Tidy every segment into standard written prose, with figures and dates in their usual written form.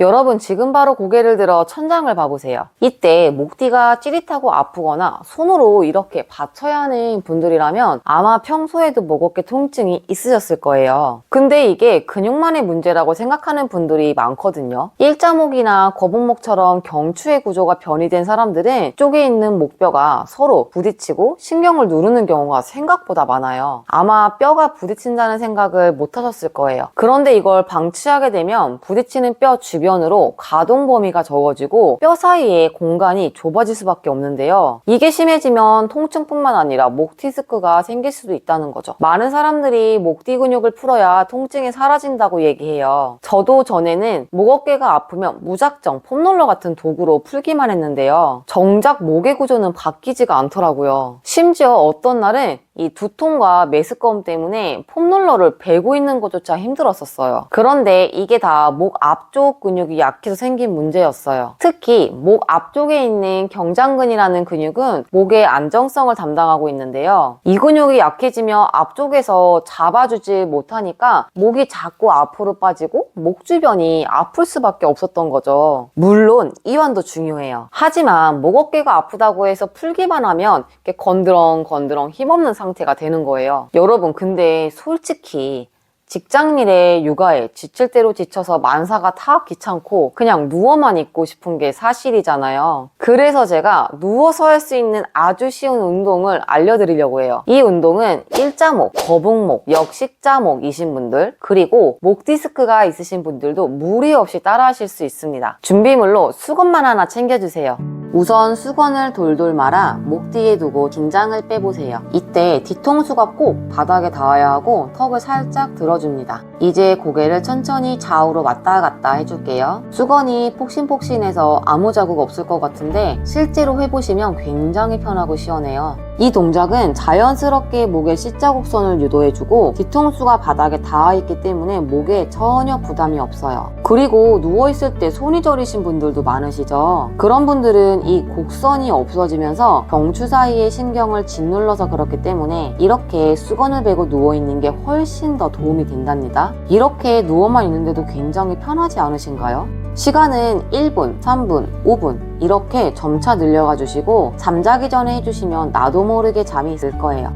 여러분 지금 바로 고개를 들어 천장을 봐보세요. 이때 목뒤가 찌릿하고 아프거나 손으로 이렇게 받쳐야 하는 분들이라면 아마 평소에도 목 어깨 통증이 있으셨을 거예요. 근데 이게 근육만의 문제라고 생각하는 분들이 많거든요. 일자목이나 거북목처럼 경추의 구조가 변이된 사람들은 쪽에 있는 목뼈가 서로 부딪히고 신경을 누르는 경우가 생각보다 많아요. 아마 뼈가 부딪힌다는 생각을 못 하셨을 거예요. 그런데 이걸 방치하게 되면 부딪히는 뼈 주변으로 가동 범위가 적어지고 뼈 사이에 공간이 좁아질 수밖에 없는데요. 이게 심해지면 통증뿐만 아니라 목 디스크가 생길 수도 있다는 거죠. 많은 사람들이 목뒤 근육을 풀어야 통증이 사라진다고 얘기해요. 저도 전에는 목 어깨가 아프면 무작정 폼롤러 같은 도구로 풀기만 했는데요. 정작 목의 구조는 바뀌지가 않더라고요. 심지어 어떤 날은 이 두통과 메스꺼움 때문에 폼롤러를 베고 있는 것조차 힘들었었어요. 그런데 이게 다 목 앞쪽 근육이 약해서 생긴 문제였어요. 특히 목 앞쪽에 있는 경장근이라는 근육은 목의 안정성을 담당하고 있는데요. 이 근육이 약해지면 앞쪽에서 잡아주지 못하니까 목이 자꾸 앞으로 빠지고 목 주변이 아플 수밖에 없었던 거죠. 물론 이완도 중요해요. 하지만 목 어깨가 아프다고 해서 풀기만 하면 이렇게 건드렁건드렁 힘없는 상태가 되는 거예요. 여러분 근데 솔직히 직장일에 육아에 지칠 대로 지쳐서 만사가 다 귀찮고 그냥 누워만 있고 싶은 게 사실이잖아요. 그래서 제가 누워서 할 수 있는 아주 쉬운 운동을 알려드리려고 해요. 이 운동은 일자목, 거북목, 역식자목이신 분들 그리고 목 디스크가 있으신 분들도 무리 없이 따라 하실 수 있습니다. 준비물로 수건만 하나 챙겨주세요. 우선 수건을 돌돌 말아 목 뒤에 두고 긴장을 빼보세요. 이때 뒤통수가 꼭 바닥에 닿아야 하고 턱을 살짝 들어줍니다. 이제 고개를 천천히 좌우로 왔다 갔다 해줄게요. 수건이 폭신폭신해서 아무 자국 없을 것 같은데 실제로 해보시면 굉장히 편하고 시원해요. 이 동작은 자연스럽게 목의 C자국선을 유도해주고 뒤통수가 바닥에 닿아있기 때문에 목에 전혀 부담이 없어요. 그리고 누워있을 때 손이 저리신 분들도 많으시죠? 그런 분들은 이 곡선이 없어지면서 경추 사이의 신경을 짓눌러서 그렇기 때문에 이렇게 수건을 베고 누워있는 게 훨씬 더 도움이 된답니다. 이렇게 누워만 있는데도 굉장히 편하지 않으신가요? 시간은 1분, 3분, 5분 이렇게 점차 늘려가 주시고 잠자기 전에 해주시면 나도 모르게 잠이 들 거예요.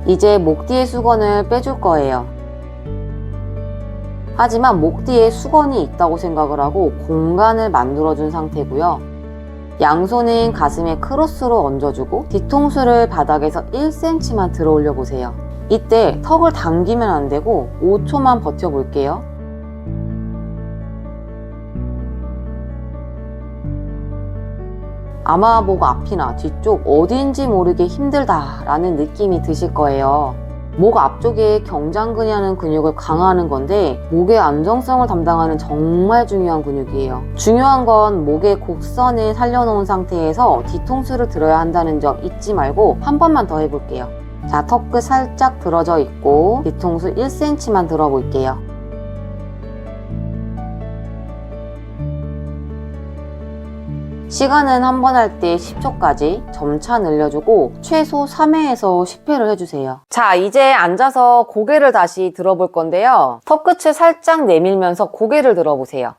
이제 목 뒤에 수건을 빼줄 거예요. 하지만 목 뒤에 수건이 있다고 생각을 하고 공간을 만들어준 상태고요. 양손은 가슴에 크로스로 얹어주고 뒤통수를 바닥에서 1cm만 들어 올려 보세요. 이때 턱을 당기면 안 되고 5초만 버텨볼게요. 아마 목 앞이나 뒤쪽 어딘지 모르게 힘들다라는 느낌이 드실 거예요. 목 앞쪽에 경장근이라는 근육을 강화하는 건데 목의 안정성을 담당하는 정말 중요한 근육이에요. 중요한 건 목의 곡선을 살려놓은 상태에서 뒤통수를 들어야 한다는 점 잊지 말고 한 번만 더 해볼게요. 자, 턱끝 살짝 들어져 있고 뒤통수 1cm만 들어볼게요. 시간은 한 번 할 때 10초까지 점차 늘려주고 최소 3회에서 10회를 해주세요. 자, 이제 앉아서 고개를 다시 들어볼 건데요. 턱끝을 살짝 내밀면서 고개를 들어보세요.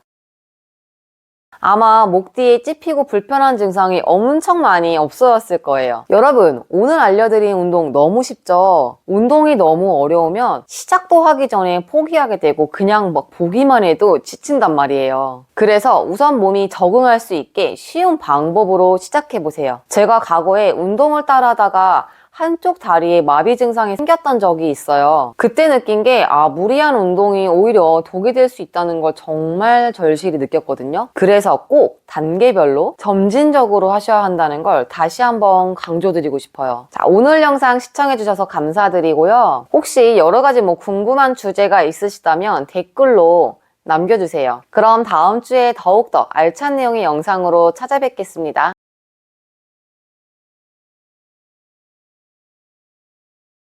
아마 목 뒤에 찝히고 불편한 증상이 엄청 많이 없어졌을 거예요. 여러분, 오늘 알려드린 운동 너무 쉽죠? 운동이 너무 어려우면 시작도 하기 전에 포기하게 되고 그냥 막 보기만 해도 지친단 말이에요. 그래서 우선 몸이 적응할 수 있게 쉬운 방법으로 시작해보세요. 제가 과거에 운동을 따라하다가 한쪽 다리에 마비 증상이 생겼던 적이 있어요. 그때 느낀 게 무리한 운동이 오히려 독이 될 수 있다는 걸 정말 절실히 느꼈거든요. 그래서 꼭 단계별로 점진적으로 하셔야 한다는 걸 다시 한번 강조드리고 싶어요. 자, 오늘 영상 시청해주셔서 감사드리고요. 혹시 여러 가지 궁금한 주제가 있으시다면 댓글로 남겨주세요. 그럼 다음 주에 더욱더 알찬 내용의 영상으로 찾아뵙겠습니다.